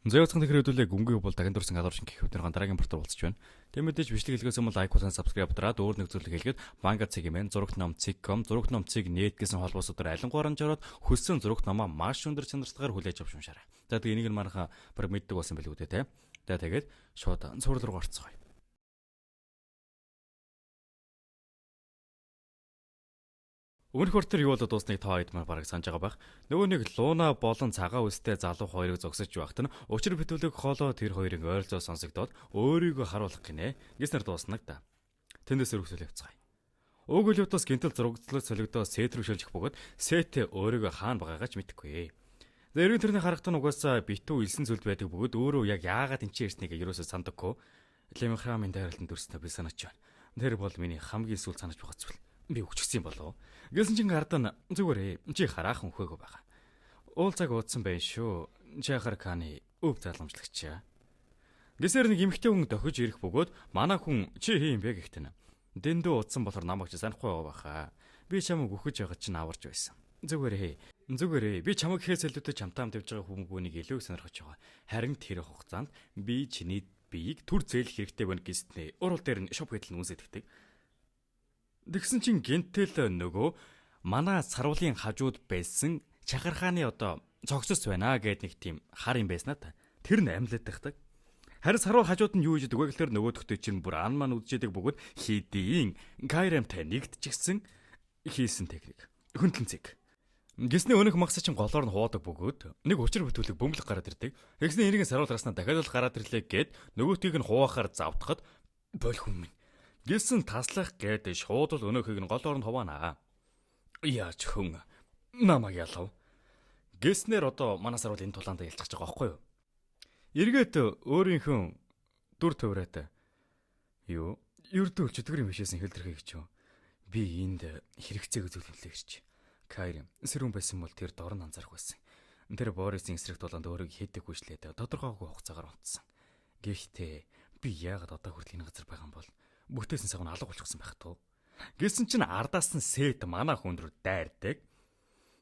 Зөөгцөн тэгэхээр гүнгийн бол дахин дурсан галууршин гэх хөтнөргөн дараагийн портал болчих байна. Тэг мэдээж бичлэг хэлгээс өмнө лайк болон subscribe дараад өөр нэг зүйлийг хэлгээд Manga Цэг-ийн зурагт ном Цэг.com зурагт ном Цэг нэт гэсэн холбоосуудаар алангууран жороод хүссэн зурагт номоо маш өндөр чанартайгаар хүлээж авч уншаарай. За тэг энийг нь манайха баг мэддэг болсон билүү дээ те. Тэгээд шууд цуврал руу орцгоё. Өмнөх квартер юу болоод дуусныг та хэд мар бараг санаж байгаа байх. Нөгөө нэг Луна болон цагаан үстэй залуу хоёрыг зогсож байхад нь учир битүүлэг хоолоо тэр хоёрын ойролцоо сонсогдоод өөрийгөө харуулах гинэ. Гиснэр дууснаг да. Тэндээс өргөсөл явцгаая. Уг үлэтос гинтэл зурагдлал солигдоо Сет рүү шилжих бөгөөд Сет өөрийгөө хаана байгаагаа ч мэдэхгүй. Эргэн тэрний харахад нь угаасаа битүү илсэн зүйлд байдаг бөгөөд өөрөө яг яагаад энэ ирснийг ерөөсөө сандаггүй. Лемхрамын дайралтанд дүрснэ би санаж байна. Тэр бол миний хамгийн сүүл санаж байгаа зүйл. Би өгчихсэн болов. Гэсэн чин гардан зүгээрээ чи хараахан өхөөгөө байгаа. Уул цаг уудсан байх шүү. Чахар каны өв залгамжлагч. Гэсээр нэг эмхтэй хүн дохиж ирэх бөгөөд манай хүн чи хий юм бэ гэхтэн. Дэндүү удсан болохоор намайг ч санахгүй байгаа баха. Би чамайг өгөж байгаа чинь аварч байсан. Зүгээрээ би чамайг гэхээс илүүтэй чамтаа хамт явж байгаа хүмүүнийг илүү сонирхож байгаа. Харин тэр хугацаанд би чиний биеийг түр зээлэх хэрэгтэй байна гэснээр урал дээр нь шоп гэдэл үнсэдэгдэг. Тэгсэн чин гинтэл нөгөө манай саруулын хажууд байсан чахархааны одоо цогцос байна гэд нэг тийм хар юм байснаа та. Тэр нь амьлаад тахдаг. Харин саруул хажууд нь юу хийж байгаа гэхээр нөгөө төгтөй чинь бүр ан маань үдчихэд бөгөөд хийдийн гайрамтай нэгдчихсэн хийсэн техник. Хөндлөнцэг. Гисний өнөх магсаа чинь голоор нь хуудаг бөгөөд нэг учир бүтүүлэг бөмбөлөг гараад ирдэг. Тэгснэ энийгээ саруул гарснаа дахиад л гараад ирлээ гэд нөгөөтгийг нь хуваахаар завдахад боль хүм. Гисэн таслах гэдэг шууд л өнөөхийг нь голоор нь хуваана. Яач хүн намайг ялав. Гиснэр одоо манай саруул энэ тулаанд ялцчих байгаа байхгүй юу? Эргээд өөрийнхөө дүр төврөөтэй. Юу? Ердөө чөтгөр юм бишээсэн хэлдэрхэй гэж юу? Би энд хэрэгцээг үзүүлэлээ гэж. Кайрим сэрүүн байсан бол тэр дорн анзаарах байсан. Тэр Борисын эсрэг тулаанд өөрийг хэдэг хүчлээд тодорхойгүй хугацаагаар унтсан. Гэхдээ би яагаад одоо хүртэл энэ газар байгаа юм бол бүтээсэн сав нь алга болчихсон байх туу. Гэсэн чинь ардаас нь Сет манай хүн рүү дайрдаг.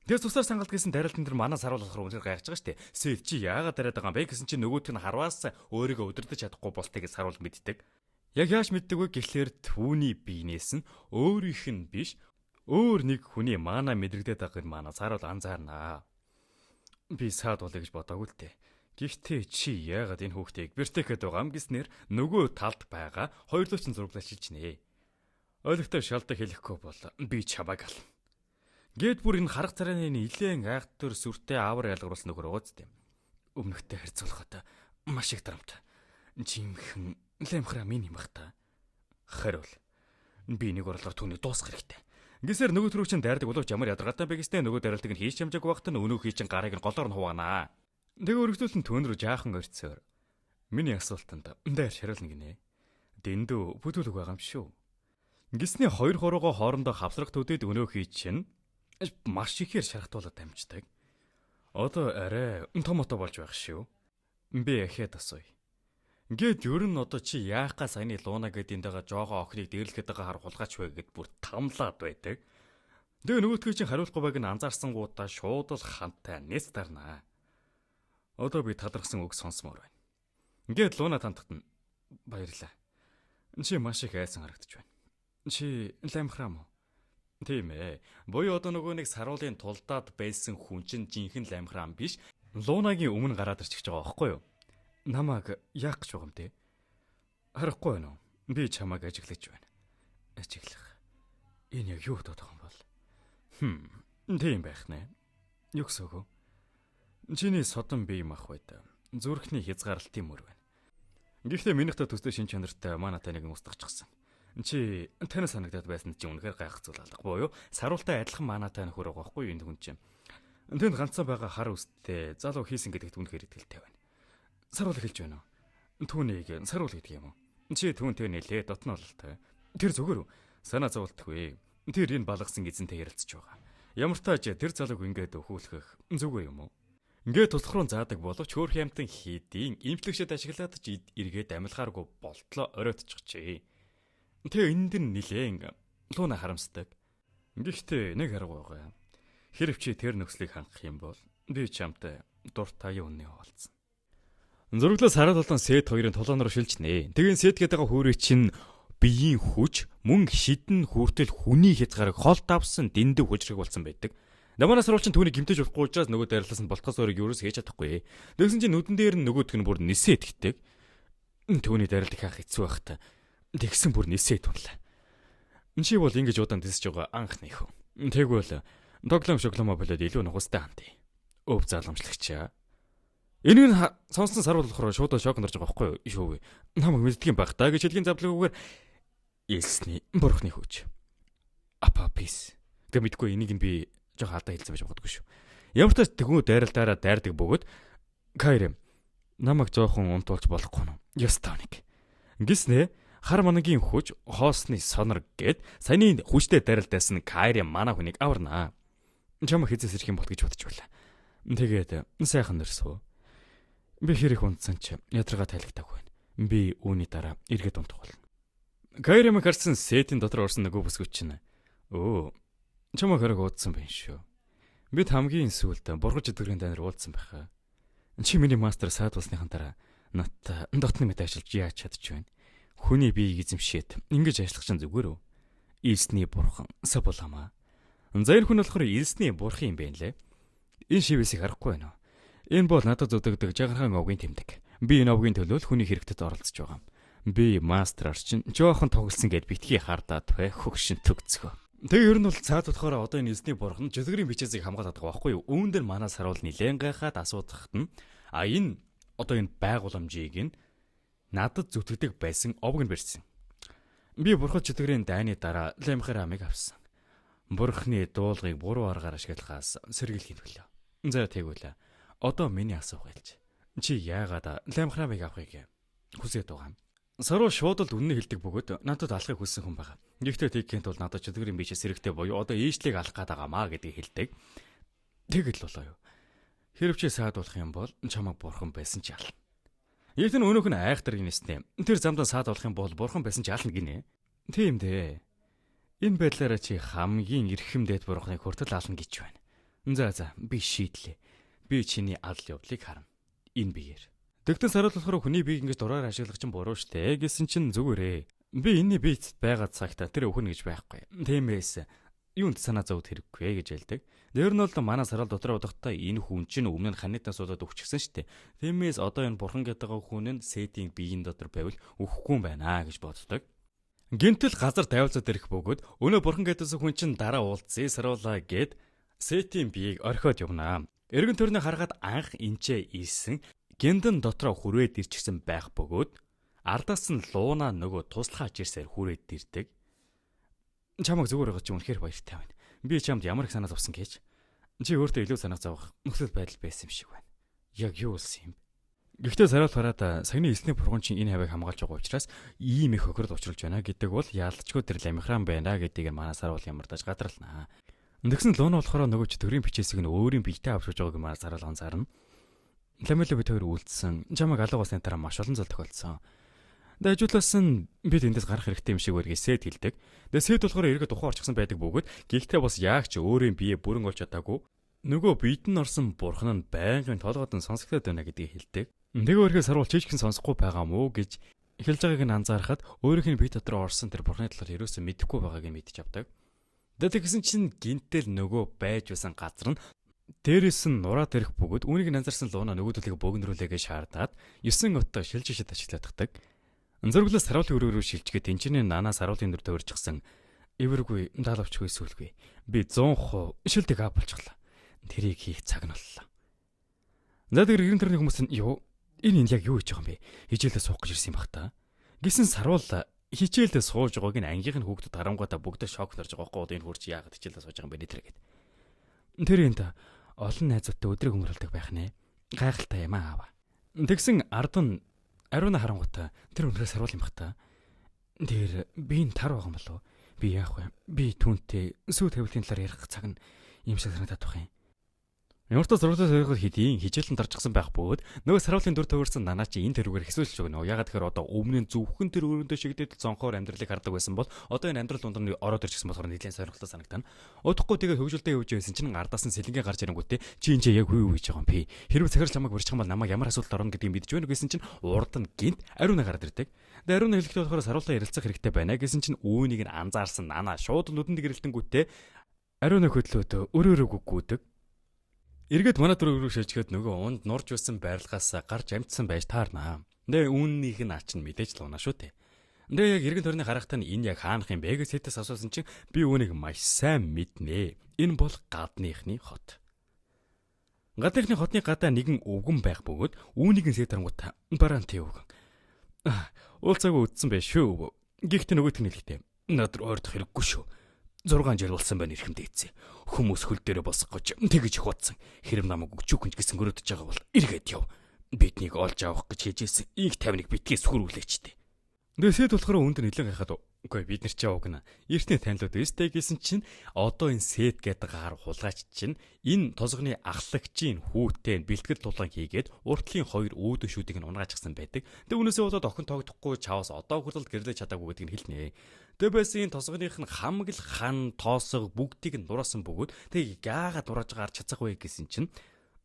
Тэгээс тусаар сангалт гэсэн дайралтын дээр манай саруулах руу үнээр гайхаж байгаа штэ. Сет чи яагаад дараад байгаа юм бэ гэсэн чинь нөгөөт нь харваас өөрийгөө удирдах чадахгүй болтыг саруул мэддэг. Яг яаш мэддэг вэ гэхлээр түүний биенээс нь өөрийнх нь биш өөр нэг хүний мана мэдрэгдээд байгааг манай саруул анзаарнаа. Би саад болъё гэж бодоогүй л дээ. Гэхдээ чи яагаад энэ хүүхдийг бэртэхэд байгаа юм гэснээр нөгөө талд байгаа хоёрлоо ч зураглалчилж нэ. Ойлгохтой шалдаг хэлэхгүй бол би чамайг ал. Гэт бүр энэ харах царайны нилээн айхтар сүртэй авар ялгаруулсан нөхөр ууцтэй. Өмнөхтэй харьцуулахад маш их дарамт. Жимхэн лемхра минь юм бах та. Хариул. Би нэг орлоор түүний дуусгах хэрэгтэй. Гисэр нөгөө төрөв чин дайрдаг боловч ямар ядаргатай бэ гэснээр нөгөө дайралтыг нь хийж хамжаагүй багт нь өнөөхий чин гарыг нь голоор нь хуваанаа. Тэг өргөжлөлтөнд түүн рүү жаахан орцсоор. Миний асуултанд дайр шаруулна гинэ. Дэндүү бүтүүлэг байгаа юм шүү. Гисний хоёр хуруугаа хоорондоо хавсрах төдөд өнөөхий чинь маш ихээр шархтуулаад амждаг. Одоо арай томото болж байх шүү. Би яхад асууя. Гэт ер нь одоо чи яахаа саяны Луна гэдэг энэ дагаа жоогоо охиныг дээрлэхэд байгаа хар хулгаач вэ гэд бүр тамлаад байдаг. Тэгээ нөгөөтгөө чинь хариулахгүй байг нь анзаарсан гутаа шууд л хантай нэс дарнаа. Одоо би талархсан үг сонсмоор байна. Ингээд Луна тантахт нь баярлаа. Чи маш их айсан харагдаж байна. Чи лаймхрам уу? Тийм ээ. Буюу одоо нөгөө нэг саруулын тулдаад байсан хүн чинь жинхэнэ лаймхрам биш. Лунагийн өмнө гараад ирчих байгаа байхгүй юу? Намайг яах гэж байгаа юм те? Харахгүй байна уу? Би чамайг ажиглаж байна. Ажиглах. Энэ яг юу бодох юм бол? Тийм байх нэ. Юу гэсээгөө? Чиний содон бие мах байд. Зүрхний хязгаарлалтын мөр байна. Гэхдээ минийхтэй төстэй шин чанартай манай таныг устгахчихсан. Чи танаас санагдаад байсан чинь үнэхээр гайхах зүйл алга буюу саруултай адилхан манай тань хөрөг байхгүй юу энэ хүн чинь. Тэнд ганцхан байгаа хар үсттэй залуу хийсэн гэдэгт үнэхээр итгэлтэй байна. Саруул хэлж байна уу? Түүнийг саруул гэдэг юм уу? Чи түүнтэй нэлээ дотно бололтой. Тэр зүгээр үү? Санаа зовлтгүй. Тэр энэ балгасан эзэнтэй ярилцж байгаа. Ямар тааж тэр залууг ингээд өхүүлэх зүгээр юм уу? Ингээд тусах руу заадаг боловч хөөх ямтан хийдийн имплэгшэд ашиглаад ч эргээд амилгааргүй болтлоо оройтчихжээ. Тэгээ энд нь нилээн Луна харамсдаг. Гэхдээ нэг арга байгаа. Хэрв чи тэр нөхцөлийг хангах юм бол би чамтай дуртай үнэ хуваалцсан. Зураглаас хараад болон Сет хоёрын тулаан руу шилжнэ. Тэгээд Сет гэдэг хүүрээ чинь биеийн хүч мөн шидэн хүртэл хүний хязгаарыг хол давсан дэндүү хүчрэг болсон байдаг. Наманаас оруулчин түүнийг гимтэж болохгүй учраас нөгөө дайрлаас нь болтгоос өөрийг юурээс хийж чадахгүй. Тэгсэн чинь нүдэн дээр нь нөгөөдг нь бүр нисээ идэгдэг. Түүний дайралт их ах хэцүү байхта. Тэгсэн бүр нисээ тунлаа. Чи бол ингэж удаан дисэж байгаа анхны хүн. Тэгвэл доглом шогломо болоод илүү нухастай хандъя. Өв заламжлагчаа. Энийг сонсон сар болохоор шууд шокнд орж байгаа байхгүй юу? Намайг мэддгийм байх та гэж хэлгийн завлаггүйгээр илсний бурхны хүч. Апапис. Тэг мэдгүй энийг нь би жоо алдаа хэлсэн байж магадгүй шүү. Ямар ч тач тэгмүү дайралтаараа дайрдаг бөгөөд Кайрэм намайг жоохон унтуулж болохгүй нь. Ястааник. Гиснэ хар манагийн хүч хоосны сонор гэд саяны хүчтэй дайралтаас нь Кайрэм мана хүнийг аварнаа. Чамайг хийзээс ирэх юм бол гэж бодож байлаа. Тэгээд сайхан нэрсв. Би хэрэг унтсан ч ядаргаа тайлгтаагүй байна. Би үүний дараа эргээд унтах болно. Кайрэм харсан Сетийн дотор орсон нөгөө бүсгүйч чинь. Өө чамайг хэрэг уудсан байх шүү. Бид хамгийн сүүлд бургаж өдрийн данаар уулзсан байхаа. Чи миний мастер саад болсныхан дараа надтай дотны мэт ажиллаж яаж чадчих вэ? Хүний биеийг эзэмшээд ингэж ажиллах чинь зүгээр үү? Илсний бурхан Сабуламаа. Заяр хүн болохоор илсний бурхан юм байна лээ. Энэ шивэсийг харахгүй байна уу? Энэ бол надад зүдэгдэг жагархан овгийн тэмдэг. Би энэ овгийн төлөө хүний хэрэгтэд оролцож байгаа юм. Би мастераар чинь жоохон тоглосон гэд битгий хардаад бай хөгшин төгцгөө. Тэгээ ер нь бол цаад бодохоор одоо энэ эзний бурхан жөлгөрийн бичээсийг хамгаалаад байгаа байхгүй юу? Үүн дээр манаас харуул нилээн гайхаад асуудахт нь энэ одоо энэ байгууламжийг нь надад зүтгэдэг байсан овг нь барьсан. Би бурхан жөлгөрийн дайны дараа Лемхрамыг авсан. Бурхны дуулгыг буруу аргаар ашиглахаас сэргийлэх төлөө. За тэгвэл одоо миний асуух байлж. Чи яагаад Лемхрамыг авахыг хүсэж байгаа юм? Саруу шууд л үнэн хэлдэг бөгөөд надад алахыг хүссэн хүн байгаа. Гэхдээ тэгхийн тулд надад чөлгөрийн бичээс хэрэгтэй буюу одоо ээжлийг алах гээд байгаамаа гэдгийг хэлдэг. Тэгэл болоо юу. Хэрв чи саад болох юм бол чамайг бурхан байсан ч ялна. Яг нь өнөөх нь айхтар гинэснэ. Тэр замдаа саад болох юм бол бурхан байсан ч ялна гинэ. Тийм дээ. Энэ байдлаараа чи хамгийн эрхэм дээд бурханыг хүртэл ална гэж байна. За би шийдлээ. Би чиний адал явдлыг харна. Энэ биеэр. Тэгтэн сарал болохоор хүний биеийг ингэж дураар ашиглах чинь буруу штэ гэсэн чинь зүгээрээ. Би энэний биед байгаа цагта тэр өхөн гэж байхгүй. Тиймээс юунд санаа зовд хэрэггүй гэж хэлдэг. Дээр нь бол манай сарал дотор удахтаа энэ хүн чинь өмнө нь ханитаас болоод өвчихсөн штэ. Тиймээс одоо энэ бурхан гэдэг хүн нь Сетийн биеийн дотор байвал өхгүй юм байна гэж боддог. Гинтэл газар тавилзаад ирэх бөгөөд өнөө бурхан гэдсэн хүн чинь дараа уулзъя саруулаа гэд Сетийн биеийг орхиод явнаа. Эргэн тойрны харахад анх энчээ ийсэн гиндэн дотроо хүрээд ирчихсэн байх бөгөөд ардаас нь лууна нөгөө туслахаач ирсээр хүрээд ирдэг. Чамайг зүгээр байгаа чи үнэхээр баяртай байна. Би чамд ямар их санаа зовсон гэж. Чи өөртөө илүү санаа зовох нөхцөл байдал байсан юм шиг байна. Яг юу болсон юм бэ? Гэхдээ сараал хараад саяны эсний бурган чинь энэ хавийг хамгаалж байгаа учраас ийм их өхөрд учруулж байна гэдэг бол яалтчгүй тэр Лемхрам байна гэдгийг манай сараал ямардаж гадралнаа. Тэгсэн лууна болохоор нөгөө чөтгөрийн бичээсийг нь өөрийн биетэй авчиж байгааг манай сараал анзаарна. Ламело бид хоёр үйлдсэн. Чамайг алга басны дараа маш олон зол тохиолдсон. Дайжуулаас нь бид эндээс гарах хэрэгтэй юм шиг үргээ Сет хэлдэг. Тэгээ Сет болохоор эргээд ухаан орчихсан байдаг бөгөөд гэхдээ бас яг ч өөрийн бие бүрэн олж чадаагүй. Нөгөө биед нь орсон бурхан нь байнгын толгойд нь сонсогдоод байна гэдгийг хэлдэг. Тэгээ өөрхөө саруул чийчгэн сонсохгүй байгаа мó гэж эхэлж байгааг нь анзаархад өөрийнх нь бие дотор орсон тэр бурханы талаар ерөөсөө мэдэхгүй байгааг нь мэдчих авдаг. Тэгсэн чинь гинтэл нөгөө байж байсан газар нь дээрээс нь нураад ирэх бөгөөд үүнийг анзаарсан лууна нөгөө төлөгийг бөөгнөрүүлээгээ шаардаад 9 утаа шилж шид ашиглааддаг. Зөргөлөөс саруулын өрөөрөө шилжгээд тэнцэнэ нанаа саруулын дөр төвөрчихсэн. Эвэргүй даалавчгүй сүлгүй. Би 100% шилдэг болчихлоо. Тэрийг хийх цаг нь боллоо. За тэр гэрэн төрний хүмүүс нь юу? Энэ яг юу хийж байгаа юм бэ? Хичээлээ суух гэж ирсэн юм бах та. Гисэн саруул хичээлээ сууж байгааг нь ангийнх нь хүүхдүүд харангуйта бүгдээ шок норж байгаа байхгүй энэ хурц яагаад хичээлээ сууж байгаа юм бэ нэ тэр гээд. Тэр энд олон найзуудтай өдрийг өнгөрүүлдэг байх нэ. Гайхалтай юм аа. Тэгсэн ард нь ариуна харангуйта тэр өнөрөө саруул юм бах та. Тэр би энэ тар байгаа юм болов? Би яах вэ? Би түүнтэй сүү тавилтын талаар ярих цаг нь юм шиг санагдаад байх юм. Ямар ч зураглал сойрхол хэдийн хичээлэн даржсан байх бөгөөд нөгөө саруулын дүр төвөрсөн нанаа чи энэ тэрүүгээр хэсүүлж өгнө. Ягаад тэгэхээр одоо өмнө нь зөвхөн тэр өрөөндөө шигдээд зонхоор амьдралыг хардаг байсан бол одоо энэ амьдрал дунд нь ороод ирчихсэн болохоор нэлээд сойрхолтой санагдана. Удахгүй тэгээ хөвгөлдөө явж байсан чинь ардаас нь сэлэнгээ гарч ирэнгүүтээ чи энэ яг хүү хийж байгаа юм би. Хэрвээ захирч чамайг урьчих юм бол намайг ямар асуудалд орно гэдгийг мэдж байна гэсэн чинь урд нь гинт ариуна гараад ирдэг. Тэгээ ариуна хэлэхдээ болохоор саруулаа ярилцах хэрэгтэй байна гэсэн чинь үүнийг нь анзаарсан нанаа шууд нүдэнд гэрэлтэнгүүтээ ариуна хөдлөөд өрөөрөө гүггүүдэг. Эргээд манай дөрөв рүү шилжгээд нөгөө унд нурж байсан байрлагаас гарч амтсан байж таарнаа. Тэгээ үүнийх нь ач нь мэдээж л унаа шүү дээ. Тэгээ яг эргэн тойрны харахтаа энэ яг хаанах юм бэ гэж сэтээс асуусан чинь би үүнийг маш сайн мэднэ. Энэ бол гадныхны хот. Гадныхны хотны гадаа нэгэн өвгөн байх бөгөөд үүнийг нь сэтэрнгуут баранти өвгөн. Уул цагаа үдсэн байх шүү. Гэхдээ нөгөөт нь хэлэхдээ над руу ойрдох хэрэггүй шүү. 6 жил болсон байна эрхэмдээ ийцээ. Хүмүүс хөл дээрээ босох гэж тэгэж их утсан. Хэрэв намайг өгчүүх гэж гисэн гөрөөдөж байгаа бол эргээд яв. Биднийг олж авах гэж хийжсэн. Инх 51 битгий сүхрүүлээчтэй. Дэсэд болохоор үнд нь нэлээд гайхаад үгүй бид нар ч явагна. Эртний танилуд өстэй гэсэн чинь одоо энэ сет гэдэг гар хулгайч чинь энэ тосгоны ахлагчийн хүүтэй бэлтгэл тулгаан хийгээд уртлын 2 өөдөөшүүдийг нь унгаачихсан байдаг. Тэг үнээсээ болоод охин тоогдохгүй чаваас одоо хүртэл гэрлэж чадаагүй гэдгийг хэлнэ. Тэг байсан энэ тосгоных нь хамаг л хан тоосго бүгдийг нь дураасан бөгөөд тэг яагаад дурааж гарч чадах вэ гэсэн чинь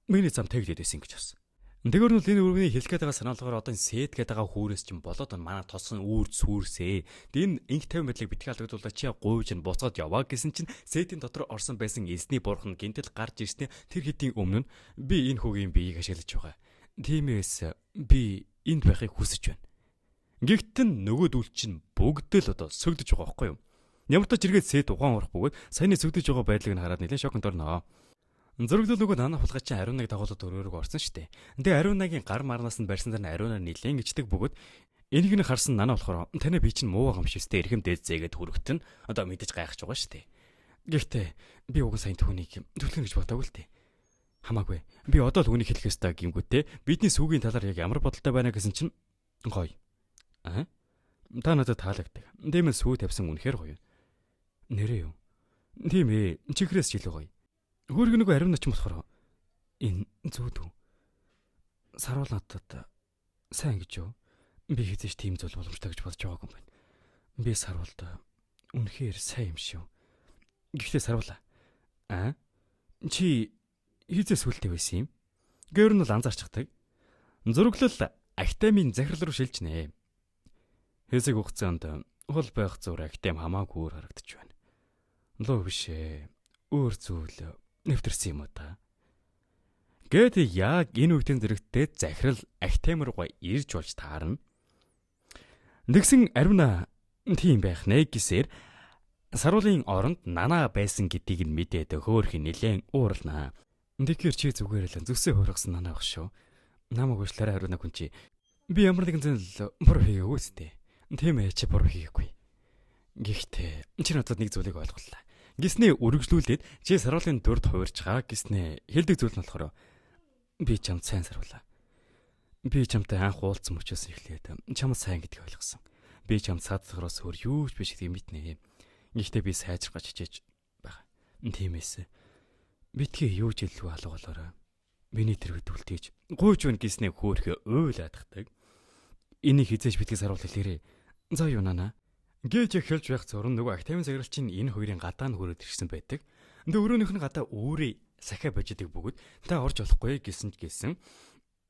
миний зам тэглээд байсан гэж авсан. Тэгвэр нь энэ өргөний хэлгээд байгаа санаалгаар одоо энэ сет гэдэг байгаа хүүрээс чинь болоод манай тосгон үүр сүрсээ. Энэ инх 50 мэдлэг битгий алдагдуулаад чи гуйж нь буцаад яваа гэсэн чинь сетийн дотор орсон байсан эзний бурхан гинтэл гарч ирснээр тэр хэдийн өмнө нь би энэ хүүгийн биеийг ашиглаж байгаа. Тиймээс би энд байхыг хүсэж байна. Гэхдээ нөгөөдүүл чинь бүгд л одоо сөгдөж байгаа байхгүй юу? Ямар ч зэрэгэд сет ухаан урах бөгөөд саяны сөгдөж байгаа байдлыг нь хараад нэлээд шокнд орноо. Зөрөглөл нөгөө нана хулгайчин ариунаг дагуулад өрөөрөг орсон штэ. Тэгээ ариунагийн гар марнаас нь барьсан дээр ариунаар нилээн ичдэг бөгөөд энийг нь харсан нана болохоор таны би чинь муу байгаа юм шиг өстэй эрхэм дээдзээгээд хүрэгтэн одоо мэдэж гайхаж байгаа штэ. Гэхдээ би уг сайн түүнийг төлөх гэж бодоагүй л тээ. Хамаагүй. Би одоо л үнийг хэлэх ёстой гингүүтээ бидний сүүгийн талаар яг ямар бодолтой байна гэсэн чинь гоё. Та надад таалагддаг. Дэмэс сүү тавьсан үнэхээр гоё. Нэрээ юу? Тийм ээ. Чихрээс ч илүү гоё. Хөргө нөгөө ариун начин болохоор энэ зүуд үү? Саруул надад сайн гэж юу? Би хэзээ ч тийм зүйл боломжтой гэж бодож байгаагүй юм байна. Би саруулд үнэхээр сайн юм шүү. Гэхдээ саруулаа. Чи хийзээ сүлтэй байсан юм? Гэр нь л анзаарчихдаг. Зөрөглөл актемийн захирал руу шилжнэ. Хэсэг хугацаанд хол байх зур актем хамаагүй өөр харагдаж байна. Лөө бишээ. Өөр зүйл нэвтэрсэн юм уу та? Гэт яг энэ үеийн зэрэгтэй захирал актем руугаа ирж болж таарна. Нэгсэн ариуна тийм байх нэ гэсээр саруулын оронд нанаа байсан гэдгийг нь мэдээд хөөх нэлэн ууралнаа. Тэгэхээр чи зүгээр л зүсээ хуургасан нанаа баг шүү. Намайг уушлаарай ариуна хүн чи. Би ямар нэгэн зүйл буруу хийгээгүй үстэй. Тийм ээ чи буруу хийгээгүй. Гэхдээ чи надад нэг зүйлийг ойлголаа. Гиснээ үргэлжлүүлээд чи саруулын дүрд хуурж байгаа гиснээ хэлдэг зүйл нь болохоор би чамд сайн саруулаа. Би чамтай анх уулзсан учраас эхлээд чамд сайн гэдгийг ойлгосон. Би чамд саадлагараас өөр юу ч биш гэдгийг мэднэ. Гэхдээ би сайжрах гэж хичээж байгаа. Тиймээс битгий юу ч илүү алга болоорой. Миний тэрвэд үлдээж гуйж байна гиснээ хөөхөө ойлаадахдаг. Энийг хизээж битгий саруул хэлээрээ. За юу нана? Гэж эхэлж байх зурн нөгөө активын загралчин энэ хоёрын гадаа нь хүрээд ирсэн байдаг. Тэгээ өрөөнийх нь гадаа өөрөө сахиа божидаг бөгөөд та орж болохгүй гэсэн.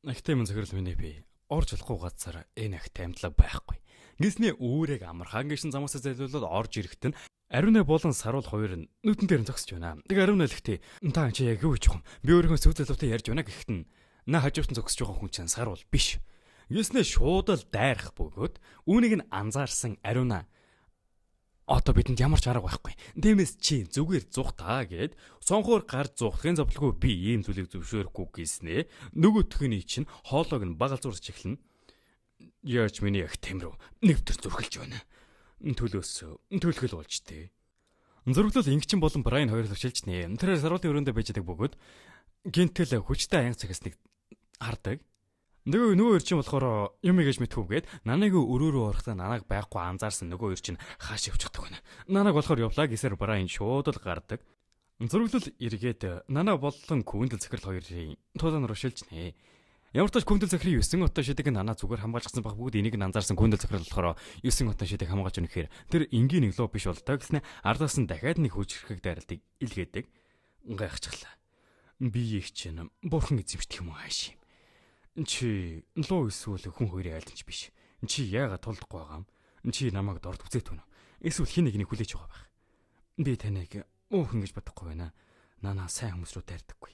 Активын заграл минь би орж болохгүй газар энэ активдлаа байхгүй. Гиснээ өөрийг амархан гişэн замаас зайлуулаад орж ирэхэд нь ариуна болон саруул хоёр нь нүдэн дээр нь зогсож байна. Тэгээ ариуна хэлэхдээ та чи яг юу гэж юм? Би өөрийнхөө зөв залуутай ярьж байна гэхэд нь наа хажууртан зогсож байгаа хүн чинь саруул биш. Гиснээ шууд л дайрах бөгөөд үүнийг нь анзаарсан ариуна одоо бидэнд ямар ч арга байхгүй. Дэмэс чи зүгээр зух таа гэд сонхоор гар зуухын зовлгүй би ийм зүйлийг зөвшөөрөхгүй гэснээ нөгөөтхөний чинь хоолойг нь багал зурж эхэлнэ. Яаж миний ах тэмрүү нэвтэр зүрхэлж байна. Төлгөл болж тээ. Зөрөглөл ингчин болон Брайан хоёр төвшилж нэ. Тэр саруулын өрөөндөө байждаг бөгөөд гинтэл хүчтэй аян цагасныг хардаг. Нөгөө ир чинь болохоор юм ийгэж мэдхүүгээд наныг өрөөрөө орохдоо нанаг байхгүй анзаарсан нөгөө ир чинь хааш явчихдаг байна. Нанаг болохоор явлаа гэсээр Брайан шууд л гардаг. Зөрөглөл эргээд нана боллон күндэл захирал хоёрын тулаан руу шилж нэ. Ямар ч тач күндэл захирын 9 отоо шидэг нана зүгээр хамгаалчихсан баг бүгд энийг нь анзаарсан күндэл захирал болохоор 9 отоо шидэг хамгаалж өгнөхээр тэр энгийн нэг лоо биш болтой гэснэ ардаас нь дахиад нэг хүчрхэг дайралтыг илгээдэг гайхчихлаа. Би их чинь бурхан эзэмшдэг юм ааш юм. Чи лоо эсвэл хүн хоёрын айлч биш. Чи яагаад тулдахгүй байгаа юм? Чи намайг дорд үзээд түнэ. Эсвэл хин нэгнийг хүлээж байгаа байх. Би таныг уухан гэж бодохгүй байна. Нана сайн хүмүүс рүү дайрдаггүй.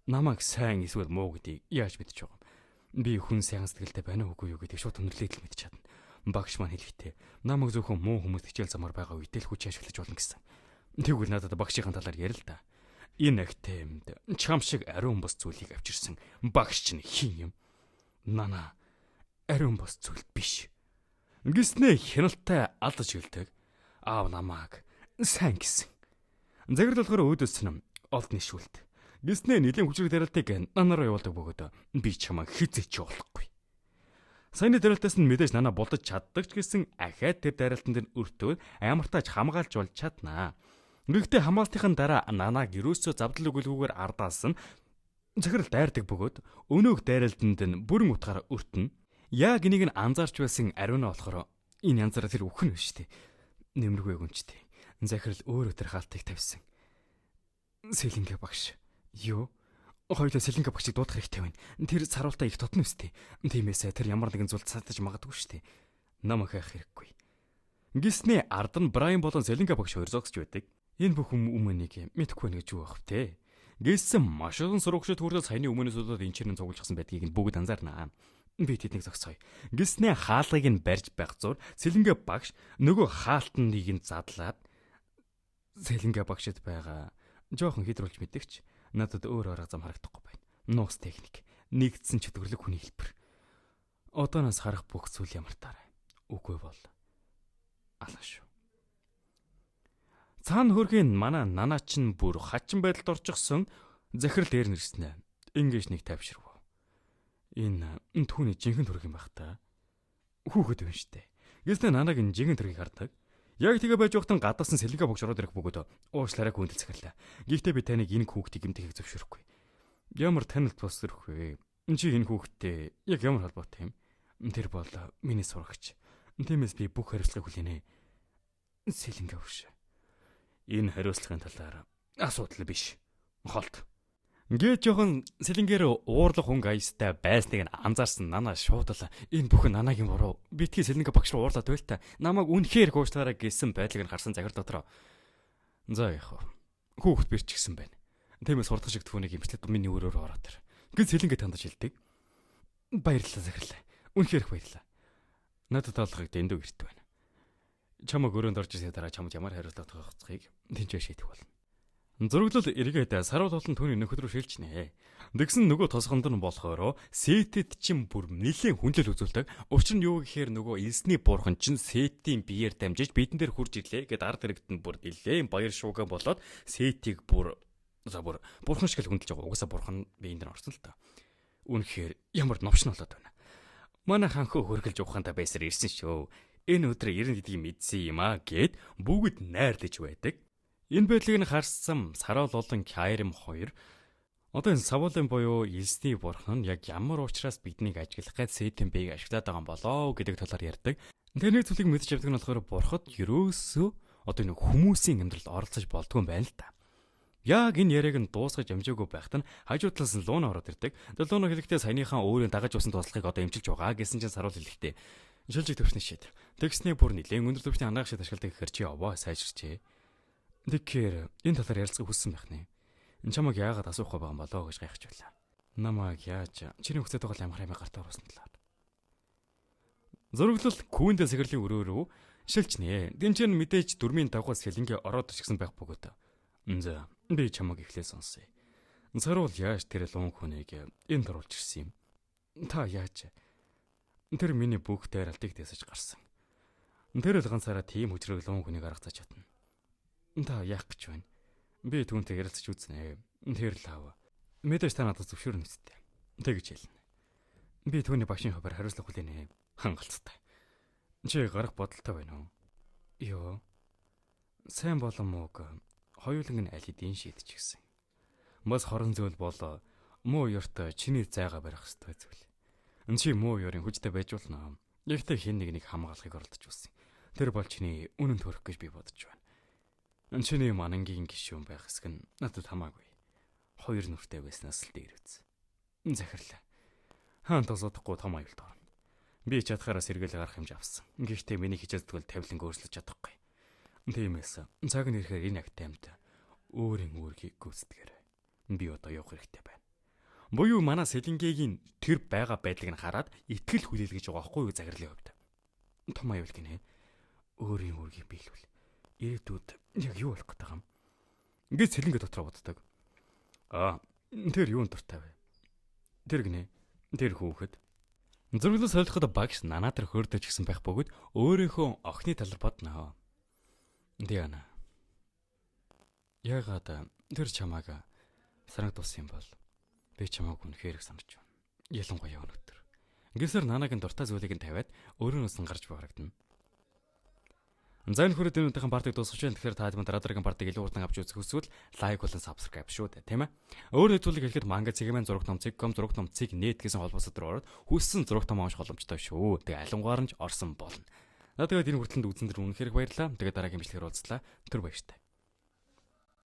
Намайг сайн эсвэл муу гэдгийг яаж мэдэж байгаа юм? Би хүн сайн сэтгэлтэй байна уугүй юу гэдгийг шууд үнэрлээд л мэдэж чадна. Багш маань хэлэхдээ намайг зөвхөн муу хүмүүс хичээл замаар байгаа үедээ л хүч ашиглаж болно гэсэн. Тэгвэл надад багшийн талаар ярил л да. Энэ актемд чам шиг ариун бус зүйлийг авчирсан багш чинь хин юм? Нана ариун бус зүйл биш. Гиснэ хяналттай алдаж гэлдэг. Аав намайг сайн гэсэн. Загвар болохоор өөдөөс нь олд нишүүлт. Гиснэ нэлийн хүчрэг даралтыг нанараа явуулдаг бөгөөд би чамаа хизээч явуулахгүй. Саяны даралтаас нь мэдээж нана болдож чаддаг ч гэсэн ахаад тэр даралтанд нь өртөөд амартаач хамгаалж болж чаднаа. Гэхдээ хамгаалтын дараа нанаг ерөөсөө завдлаг үлгүүгээр ардаас нь захирал дайрдаг бөгөөд өнөөх дайралтанд нь бүрэн утгаараа өртөнө. Яг энийг нь анзаарч байсан ариуна болохоор энэ янзаараа тэр үхэн биш үү? Нэмэргүй гүнчтэй. Захирал өөрөө тэр хаалтыг тавьсан. Сэлэнгэ багш. Юу? Хоёулаа Сэлэнгэ багшийг дуудах хэрэгтэй байна. Тэр саруултаа их тотно үстэй. Тиймээс тэр ямар нэгэн зүйл цаатаж магадгүй шүү дээ. Намайг хайх хэрэггүй. Гиснэ ард нь Брайан болон Сэлэнгэ багш хоёр зогсож байдаг. Энэ бүх хүмүүнийг мэдэхгүй нэг юу байх вэ? Гисэн маш олон сурагчид хүртэл саяны өмнөөс болоод энэ чинь цуглуулсан байдгийг нь бүгд анзаарнаа. Би тэднийг зогсоё. Гиснэ хаалгыг нь барьж байх зур Сэлэнгэ багш нөгөө хаалтныг нь задлаад Сэлэнгэ багшид байгаа жоохон хитрүүлж мэдэгч надад өөр арга зам харагдахгүй байна. Нуус техник, нэгдсэн чөтгөрлөг хүний хэлбэр. Одооноос харах бүх зүйл ямар таарай. Үгүй бол алаа шүү. Цаана хөргийн манай нанаа чинь бүр хачин байдалд орчихсон захирал дээр нэрснэ. Ингээс нэг тайвширв. Энэ түүний жинхэнэ төрх юм байх та. Хүүхэд байна штэ. Гэвч нанаг энэ жинхэнэ төрхийг хардаг. Яг тэгээ байж явахтан гадаасан Сэлэнгэ багш ороод ирэх бөгөөд уушлаараа хүндэл захирлаа. Гэхдээ би таныг энэ хүүхдийг гэмтэхийг зөвшөөрөхгүй. Ямар танилт бас өрөх вэ? Чи энэ хүүхдтэй яг ямар холбоотой юм? Тэр бол миний сурагч. Тиймээс би бүх хариуцлагыг хүлээнэ. Сэлэнгэ багш. Энэ хариуцлагын талаар асуудал биш. Холт. Ингээд жоохон Сэлэнгээр уурлах хүн аястай байсныг анзаарсан нана шуудал энэ бүхэн нанагийн буруу. Битгий Сэлэнгэ багш руу уурлаад байл та. Намайг үнэхээр гоочлаараа гэсэн байдлыг нь харсан захир дотроо. За яах вэ? Хүүхэд бирчгсэн байна. Тиймээс сурдаг шиг түүнийг имчилээд миний өрөөр ороод ир. Гэт Сэлэнгэ тандаж хэлдэг. Баярлалаа захирлаа. Үнэхээр их баярлалаа. Надад таалахыг дэндүү гэрт байна. Чамаг өрөөнд орж ирсний дараа чамд ямар хариултаа тогтоохыг тэнцвэр шийдэх болно. Зөрөглөл эргээд саруул болон түүний нөхөд рүү шилжнэ. Тэгсэн нөгөө тосгонд нь болохоор Сетэд чинь бүр нэлээд хүнлэл үзүүлдэг. Учир нь юу гэхээр нөгөө элсний бурхан чинь Сетийн биеэр дамжиж бидэн дээр хурж ирлээ гэд ард иргэд нь бүр нэлээд баяр шууган болоод Сетийг бүр бурхан шиг л хүндэлж байгаа. Угаасаа бурхан биеийн дээр орсон л та. Үнэхээр ямар новшин болоод байна. Манай ханхөө хөргөлж ухаандаа байсаар ирсэн шүү. Энэ өдөр 90 гэдгийг мэдсэн юм аа гэд бүгд найрлаж байдаг. Энэ байдлыг нь харсан саруул болон Кайрим хоёр одоо энэ Савуулын буюу элсний бурхан нь яг ямар учраас биднийг ажиглах гэж Сетийн биеийг ашиглаад байгаа юм болоо гэдэг талаар ярьдаг. Тэрний зүйлийг мэдж явдаг нь болохоор бурхад ерөөсөө одоо энэ хүмүүсийн амьдралд оролцож болдгүй юм байна л та. Яг энэ яриаг нь дуусгаж амжаагүй байхад нь хажуу талаас нь Луна ороод ирдэг. Луна хэлэхдээ саяныхаа өөрийн дагаж явсан туслахыг одоо эмчилж байгаа гэсэн чинь саруул хэлэхдээ шилжиг төвчний шийд. Тэгсний бүр нэлээд өндөр төвчний анаах шид ашигладаг гэхээр чи яваа сайжирчээ. Тэгэхээр энэ талаар ярилцах хүссэн байх нэ. Энэ чамайг яагаад асуухгүй байгаа юм болоо гэж гайхаж байлаа. Намайг яаж чиний хүсэж байгаа ямар хэмээн гартаа оруулсан талаар. Зөрөглөл күүндэн сэхэрлийн өрөөрөө шилжнэ. Дэнчэн мэдээж дөрмийн дагуус Сэлэнгэ ороод ирчихсэн байх бөгөөд. За би чамайг ихлээ сонсъё. Саруул яаж тэр луун хүнийг энд оруулж ирсэн юм? Та яаж? Тэр миний бүх дайралтыг дэсэж гарсан. Тэр л ганцаараа тийм хүчрэг луун хүнийг аргацаж чадна. Та яах гэж байна? Би түүнтэй ярилцаж үзнэ. Тэр л аав. Мэдээж та надад зөвшөөрнө үстэй. Тэгж хэлнэ. Би түүний багшийн хуваар хариуцлага хүлээнэ. Хангалттай. Чи гарах бодолтой байна уу? Йоо. Сайн болон мууг хоёуланг нь аль хэдийн шийдчихсэн. Бас хорон зүйл бол муу ёрт чиний зайгаа барих ёстой зүйл. Энд чи муу ёрын хүчтэй байж болно. Гэхдээ хэн нэг хамгаалахыг оролдож үзсэн. Тэр бол чиний үнэн төрөх гэж би бодож байна. Чиний манангийн гишүүн байх хэсэг нь надад хамаагүй. Хоёр нүртэй байснаас л дээр үз. Захирлаа. Хаан тосодохгүй том аюулт орно. Би чадхаараа сэргээл гарах хэмжээ авсан. Гэхдээ миний хичээлдгэл тавиланг өөрчлөж чадахгүй. Тиймээс цаг нь ирэхээр энэ агтаймд өөрийн үүргийг гүйцэтгээрэй. Би одоо явах хэрэгтэй байна. Буюу манай Сэлингээгийн тэр байгаа байдлыг нь хараад итгэл хүлээлгэж байгаа хгүй юу захирлын хувьд. Том аюул гинэ. Өөрийн үүргийг биелүүл. Ирээдүйд яг юу болох гэдэг юм? Ингээд Сэлингээ дотроо боддог. Тэр юунд дуртай вэ? Тэр гинэ. Тэр хүүхэд. Зурглал солиход багш нанатар хөөрдөж гисэн байх бөгөөд өөрийнхөө охины талаар бодно. Диана. Ягаад тэр чамааг санагдуулсан юм бол би чамааг үнэхээр санаж байна. Ялангуяа өнөөдөр. Ингэсээр нанагийн дуртай зүйлийг нь тавиад өөрөөс нь гарч байгагдана. Зайн хүрээд өнөөдрийн партиг дуусгаж байна. Тэгэхээр та бүхэн дараагийн партиг илүү хурдан авч үзэх хүсвэл лайк болон subscribe шүү дээ, тийм ээ. Өөр нэвтрүүлэг хэлэхэд манга цэгийн зураг номцыг.com зураг номцыг нэт гэсэн холбоос дээр ороод хүссэн зураг том авах боломжтой шүү. Тэгээ алангугаар нь орсон болно. Тэгээд энэ хүртэнд үзэн дээр үнэхээр баярлалаа. Тэгээд дараагийн бичлэгээр уулзлаа. Түр баяртай.